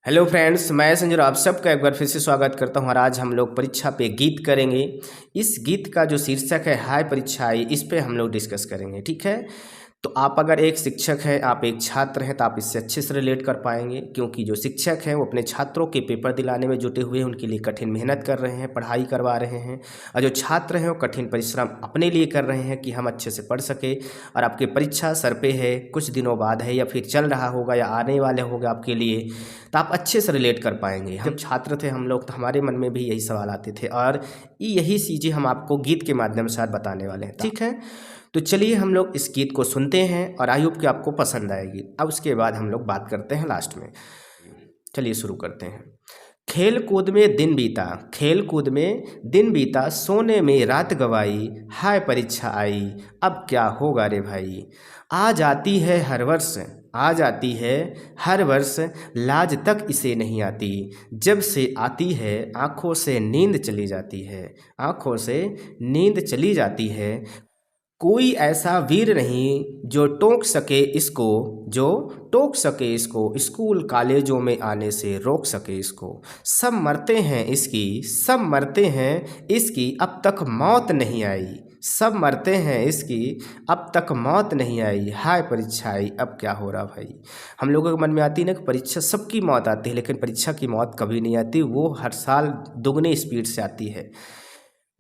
Hello friends, मैं संजय आप सबका एक बार फिर से स्वागत करता हूं और आज हम लोग परीक्षा पे गीत करेंगे। इस गीत का जो शीर्षक है हाय परीक्षा आई, इस पे हम लोग डिस्कस करेंगे। ठीक है, तो आप अगर एक शिक्षक हैं, आप एक छात्र हैं, तो आप इससे अच्छे से रिलेट कर पाएंगे, क्योंकि जो शिक्षक हैं वो अपने छात्रों के पेपर दिलाने में जुटे हुए हैं, उनके लिए कठिन मेहनत कर रहे हैं, पढ़ाई करवा रहे हैं। और जो छात्र हैं वो कठिन परिश्रम अपने लिए कर रहे हैं कि हम अच्छे से पढ़ सके। और आपकी परीक्षा सर पे है, कुछ दिनों बाद है या फिर चल रहा होगा या आने वाले होगा आपके लिए, तो आप अच्छे से रिलेट कर पाएंगे। हम छात्र थे हम लोग, तो हमारे मन में भी यही सवाल आते थे और यही चीज़ें हम आपको गीत के माध्यम से आज बताने वाले हैं। ठीक है, तो चलिए हम लोग इस गीत को सुनते हैं और आई होप कि आपको पसंद आएगी। अब उसके बाद हम लोग बात करते हैं लास्ट में। चलिए शुरू करते हैं। खेल कूद में दिन बीता, खेल कूद में दिन बीता, सोने में रात गवाई, हाय परीक्षा आई, अब क्या होगा रे भाई। आ जाती है हर वर्ष, आ जाती है हर वर्ष, लाज तक इसे नहीं आती, जब से आती है आँखों से नींद चली जाती है, आँखों से नींद चली जाती है। कोई ऐसा वीर नहीं जो टोक सके इसको, जो टोक सके इसको, स्कूल कॉलेजों में आने से रोक सके इसको। सब मरते हैं इसकी, सब मरते हैं इसकी, अब तक मौत नहीं आई, सब मरते हैं इसकी, अब तक मौत नहीं आई, हाय परीक्षा आई, अब क्या हो रहा भाई। हम लोगों के मन में आती है ना कि परीक्षा, सबकी मौत आती है, लेकिन परीक्षा की मौत कभी नहीं आती, वो हर साल दुगने स्पीड से आती है।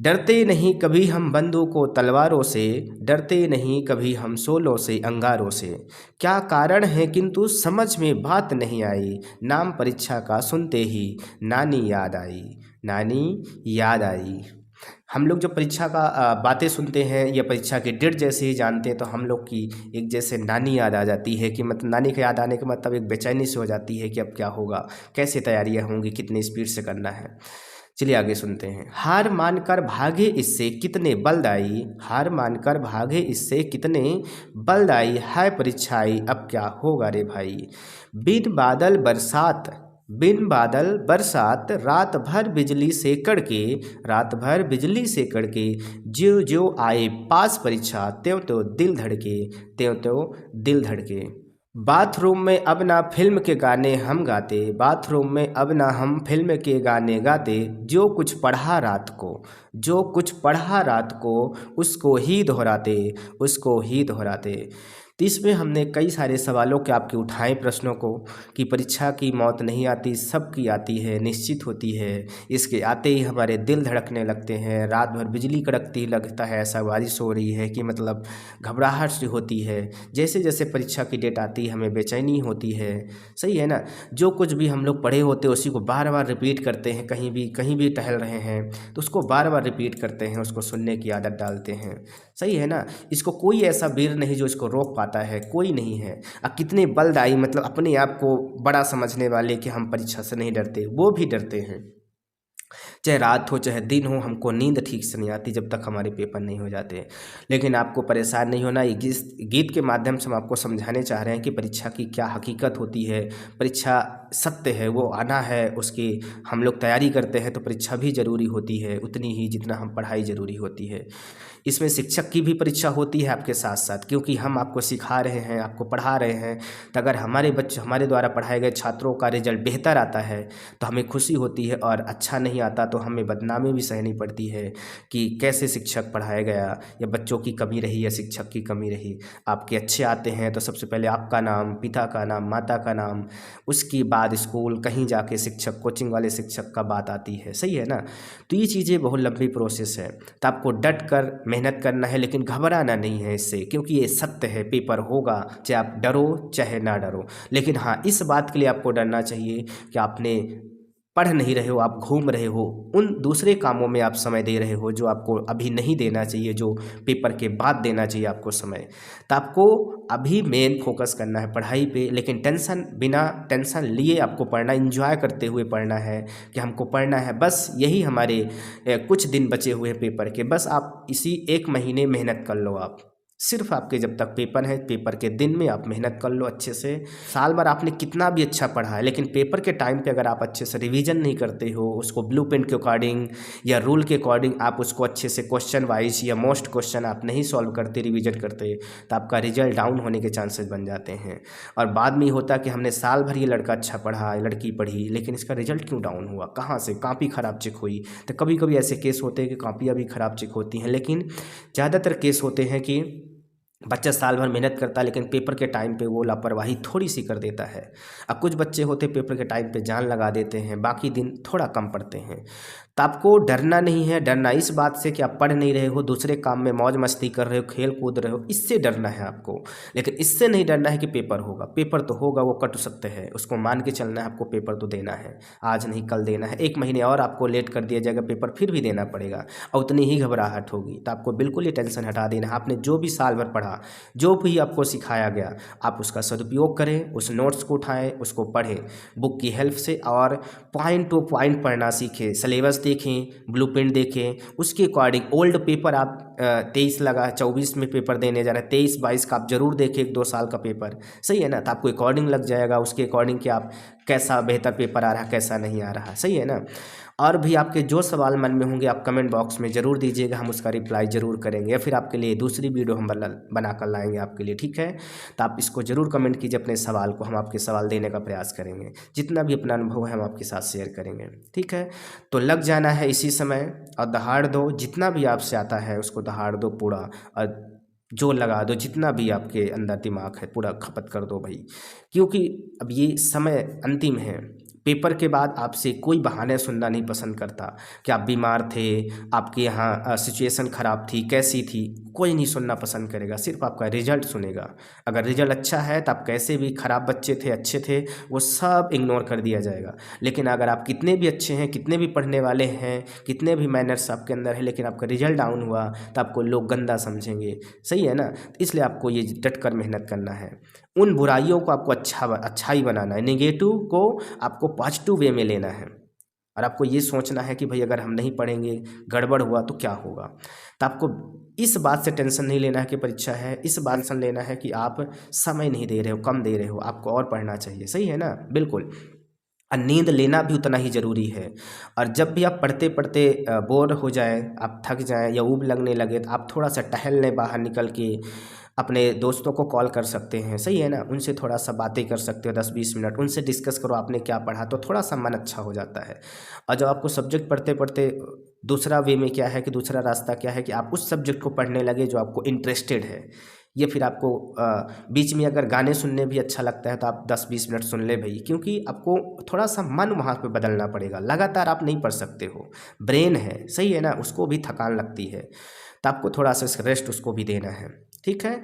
डरते नहीं कभी हम बंदूकों तलवारों से, डरते नहीं कभी हम सोलों से अंगारों से। क्या कारण है किंतु समझ में बात नहीं आई, नाम परीक्षा का सुनते ही नानी याद आई, नानी याद आई। हम लोग जब परीक्षा का बातें सुनते हैं या परीक्षा के डेट जैसे ही जानते हैं, तो हम लोग की एक जैसे नानी याद आ जाती है कि मतलब नानी का याद आने के मतलब एक बेचैनी से हो जाती है कि अब क्या होगा, कैसे तैयारियां होंगी, कितनी स्पीड से करना है। चलिए आगे सुनते हैं। हार मानकर भागे इससे कितने बलदाई, हार मानकर भागे इससे कितने बलदाई, हाय परीक्षा आई, अब क्या होगा रे भाई। बिन बादल बरसात, बिन बादल बरसात, रात भर बिजली से कड़के, रात भर बिजली से कड़के, ज्यों ज्यों आए पास परीक्षा, त्यों त्यों दिल धड़के, त्यों त्यों दिल धड़के। बाथरूम में अब ना फिल्म के गाने हम गाते, बाथरूम में अब ना हम फिल्म के गाने गाते, जो कुछ पढ़ा रात को, जो कुछ पढ़ा रात को, उसको ही दोहराते, उसको ही दोहराते। तो इसमें हमने कई सारे सवालों के आपके उठाए प्रश्नों को, कि परीक्षा की मौत नहीं आती, सबकी आती है, निश्चित होती है। इसके आते ही हमारे दिल धड़कने लगते हैं, रात भर बिजली कड़कती लगता है, ऐसा बारिश हो रही है कि मतलब घबराहट सी होती है। जैसे जैसे परीक्षा की डेट आती है हमें बेचैनी होती है। सही है ना, जो कुछ भी हम लोग पढ़े होते हैं उसी को बार बार रिपीट करते हैं, कहीं भी टहल रहे हैं तो उसको बार बार रिपीट करते हैं, उसको सुनने की आदत डालते हैं। सही है ना, इसको कोई ऐसा वीर नहीं जो इसको रोक पाता है, कोई नहीं है। कितने बलदाई, मतलब अपने आप को बड़ा समझने वाले कि हम परीक्षा से नहीं डरते, वो भी डरते हैं। चाहे रात हो चाहे दिन हो, हमको नींद ठीक से नहीं आती जब तक हमारे पेपर नहीं हो जाते। लेकिन आपको परेशान नहीं होना, ये गीत के माध्यम से हम आपको समझाने चाह रहे हैं कि परीक्षा की क्या हकीकत होती है। परीक्षा सत्य है, वो आना है, उसकी हम लोग तैयारी करते हैं तो परीक्षा भी ज़रूरी होती है उतनी ही जितना हम पढ़ाई ज़रूरी होती है। इसमें शिक्षक की भी परीक्षा होती है आपके साथ साथ, क्योंकि हम आपको सिखा रहे हैं, आपको पढ़ा रहे हैं। तो अगर हमारे बच्चे, हमारे द्वारा पढ़ाए गए छात्रों का रिजल्ट बेहतर आता है तो हमें खुशी होती है, और अच्छा नहीं आता तो हमें बदनामी भी सहनी पड़ती है कि कैसे शिक्षक पढ़ाया गया, या बच्चों की कमी रही या शिक्षक की कमी रही। आपके अच्छे आते हैं तो सबसे पहले आपका नाम, पिता का नाम, माता का नाम, उसके बाद स्कूल, कहीं जाके शिक्षक, कोचिंग वाले शिक्षक का बात आती है। सही है ना, तो ये चीज़ें बहुत लंबी प्रोसेस है। तो आपको डट कर मेहनत करना है, लेकिन घबराना नहीं है इससे, क्योंकि ये सत्य है, पेपर होगा, चाहे आप डरो चाहे ना डरो। लेकिन हाँ, इस बात के लिए आपको डरना चाहिए कि आपने पढ़ नहीं रहे हो, आप घूम रहे हो, उन दूसरे कामों में आप समय दे रहे हो जो आपको अभी नहीं देना चाहिए, जो पेपर के बाद देना चाहिए आपको समय। तो आपको अभी मेन फोकस करना है पढ़ाई पे, लेकिन टेंशन, बिना टेंशन लिए आपको पढ़ना, एंजॉय करते हुए पढ़ना है कि हमको पढ़ना है। बस यही हमारे कुछ दिन बचे हुए पेपर के, बस आप इसी एक महीने मेहनत कर लो आप। सिर्फ आपके जब तक पेपर है, पेपर के दिन में आप मेहनत कर लो अच्छे से। साल भर आपने कितना भी अच्छा पढ़ा है, लेकिन पेपर के टाइम पे अगर आप अच्छे से रिवीजन नहीं करते हो, उसको ब्लूप्रिंट के अकॉर्डिंग या रूल के अकॉर्डिंग आप उसको अच्छे से क्वेश्चन वाइज या मोस्ट क्वेश्चन आप नहीं सॉल्व करते, रिवीजन करते, तो आपका रिजल्ट डाउन होने के चांसेस बन जाते हैं। और बाद में होता कि हमने साल भर ये लड़का अच्छा पढ़ा, लड़की पढ़ी, लेकिन इसका रिजल्ट क्यों डाउन हुआ, कहाँ से, कॉपी ख़राब चेक हुई। तो कभी कभी ऐसे केस होते हैं कि कॉपियाँ भी ख़राब चेक होती हैं, लेकिन ज़्यादातर केस होते हैं कि बच्चा साल भर मेहनत करता है लेकिन पेपर के टाइम पे वो लापरवाही थोड़ी सी कर देता है। अब कुछ बच्चे होते पेपर के टाइम पे जान लगा देते हैं, बाकी दिन थोड़ा कम पढ़ते हैं। तो आपको डरना नहीं है। डरना इस बात से कि आप पढ़ नहीं रहे हो, दूसरे काम में मौज मस्ती कर रहे हो, खेल कूद रहे हो, इससे डरना है आपको। लेकिन इससे नहीं डरना है कि पेपर होगा। पेपर तो होगा, वो कट सकते हैं, उसको मान के चलना है। आपको पेपर तो देना है, आज नहीं कल देना है। 1 महीने और आपको लेट कर दिया जाएगा, पेपर फिर भी देना पड़ेगा और उतनी ही घबराहट होगी। तो आपको बिल्कुल ये टेंशन हटा देना है। आपने जो भी साल भर पढ़ा, जो भी आपको सिखाया गया, आप उसका सदुपयोग करें, उस नोट्स को उठाएं, उसको पढ़ें बुक की हेल्प से, और पॉइंट टू पॉइंट पढ़ना सीखें। सिलेबस देखें, ब्लूप्रिंट देखें, उसके अकॉर्डिंग ओल्ड पेपर आप 23 लगा 24 में पेपर देने जा रहे हैं, 23-22 का आप जरूर देखें, 1-2 साल का पेपर, सही है ना। तो आपको अकॉर्डिंग लग जाएगा, उसके अकॉर्डिंग कि आप कैसा बेहतर पेपर आ रहा है, कैसा नहीं आ रहा, सही है ना। और भी आपके जो सवाल मन में होंगे आप कमेंट बॉक्स में ज़रूर दीजिएगा, हम उसका रिप्लाई ज़रूर करेंगे, या फिर आपके लिए दूसरी वीडियो हम बना कर लाएंगे आपके लिए, ठीक है। तो आप इसको ज़रूर कमेंट कीजिए अपने सवाल को, हम आपके सवाल देने का प्रयास करेंगे। जितना भी अपना अनुभव है हम आपके साथ शेयर करेंगे, ठीक है। तो लग जाना है इसी समय और दहाड़ दो, जितना भी आपसे आता है उसको दहाड़ दो पूरा, और जोर लगा दो, जितना भी आपके अंदर दिमाग है पूरा खपत कर दो भाई। क्योंकि अब ये समय अंतिम है। पेपर के बाद आपसे कोई बहाने सुनना नहीं पसंद करता कि आप बीमार थे, आपके यहाँ सिचुएशन ख़राब थी, कैसी थी, कोई नहीं सुनना पसंद करेगा। सिर्फ आपका रिजल्ट सुनेगा। अगर रिजल्ट अच्छा है तो आप कैसे भी ख़राब बच्चे थे, अच्छे थे, वो सब इग्नोर कर दिया जाएगा। लेकिन अगर आप कितने भी अच्छे हैं, कितने भी पढ़ने वाले हैं, कितने भी मैनर्स आपके अंदर है, लेकिन आपका रिजल्ट डाउन हुआ तो आपको लोग गंदा समझेंगे, सही है ना। इसलिए आपको ये डट कर मेहनत करना है। उन बुराइयों को आपको अच्छाई बनाना है, नेगेटिव को आपको पॉजिटिव वे में लेना है। और आपको ये सोचना है कि भाई अगर हम नहीं पढ़ेंगे, गड़बड़ हुआ तो क्या होगा। तो आपको इस बात से टेंशन नहीं लेना है कि परीक्षा है, इस बात से लेना है कि आप समय नहीं दे रहे हो, कम दे रहे हो, आपको और पढ़ना चाहिए, सही है ना, बिल्कुल। और नींद लेना भी उतना ही ज़रूरी है। और जब भी आप पढ़ते पढ़ते बोर हो जाए, आप थक जाएं या ऊब लगने लगे, तो आप थोड़ा सा टहल लें, बाहर निकल के अपने दोस्तों को कॉल कर सकते हैं, सही है ना। उनसे थोड़ा सा बातें कर सकते हो 10-20 मिनट, उनसे डिस्कस करो आपने क्या पढ़ा, तो थोड़ा सा मन अच्छा हो जाता है। और जब आपको सब्जेक्ट पढ़ते पढ़ते दूसरा वे में क्या है कि दूसरा रास्ता क्या है कि आप उस सब्जेक्ट को पढ़ने लगे जो आपको इंटरेस्टेड है। ये फिर आपको बीच में अगर गाने सुनने भी अच्छा लगता है तो आप 10-20 मिनट सुन ले भाई, क्योंकि आपको थोड़ा सा मन वहाँ पे बदलना पड़ेगा। लगातार आप नहीं पढ़ सकते हो, ब्रेन है, सही है ना, उसको भी थकान लगती है, तो आपको थोड़ा सा रेस्ट उसको भी देना है, ठीक है।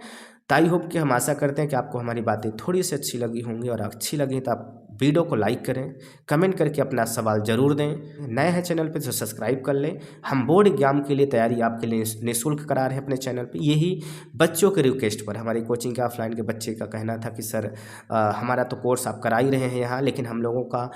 तो आई होप कि हम आशा करते हैं कि आपको हमारी बातें थोड़ी सी अच्छी लगी होंगी, और अच्छी लगी तो आप वीडियो को लाइक करें, कमेंट करके अपना सवाल ज़रूर दें। नए हैं चैनल पे तो सब्सक्राइब कर लें। हम बोर्ड एग्जाम के लिए तैयारी आपके लिए निःशुल्क करा रहे हैं अपने चैनल पे। यही बच्चों के रिक्वेस्ट पर, हमारी कोचिंग के ऑफलाइन के बच्चे का कहना था कि सर हमारा तो कोर्स आप करा ही रहे हैं यहाँ, लेकिन हम लोगों का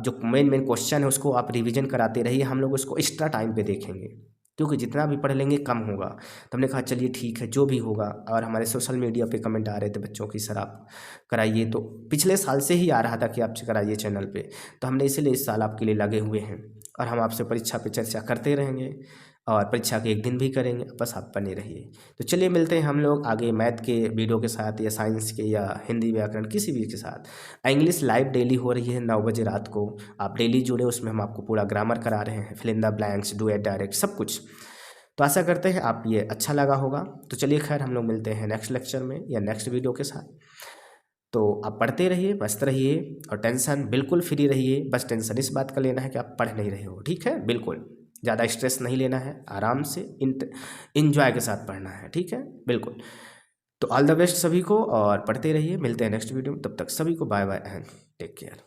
जो मेन क्वेश्चन है उसको आप रिविज़न कराते रहिए, हम लोग उसको एक्स्ट्रा टाइम पर देखेंगे, क्योंकि जितना भी पढ़ लेंगे कम होगा। तो हमने कहा चलिए ठीक है, जो भी होगा। और हमारे सोशल मीडिया पे कमेंट आ रहे थे बच्चों की, सर आप कराइए, तो पिछले साल से ही आ रहा था कि आप कराइए चैनल पे, तो हमने इसीलिए इस साल आपके लिए लगे हुए हैं। और हम आपसे परीक्षा पे चर्चा करते रहेंगे, और परीक्षा के एक दिन भी करेंगे, बस आप बने रहिए। तो चलिए मिलते हैं हम लोग आगे मैथ के वीडियो के साथ, या साइंस के, या हिंदी व्याकरण, किसी भी के साथ। इंग्लिश लाइव डेली हो रही है 9 बजे रात को, आप डेली जुड़े, उसमें हम आपको पूरा ग्रामर करा रहे हैं, fill in the blanks, do it direct, सब कुछ। तो आशा करते हैं आप ये अच्छा लगा होगा। तो चलिए खैर, हम लोग मिलते हैं नेक्स्ट लेक्चर में या नेक्स्ट वीडियो के साथ। तो आप पढ़ते रहिए, मस्त रहिए, और टेंशन बिल्कुल फ्री रहिए। बस टेंशन इस बात का लेना है कि आप पढ़ नहीं रहे हो, ठीक है, बिल्कुल ज़्यादा स्ट्रेस नहीं लेना है, आराम से इंजॉय के साथ पढ़ना है, ठीक है, बिल्कुल। तो ऑल द बेस्ट सभी को, और पढ़ते रहिए। मिलते हैं नेक्स्ट वीडियो में, तब तक सभी को bye bye and take care.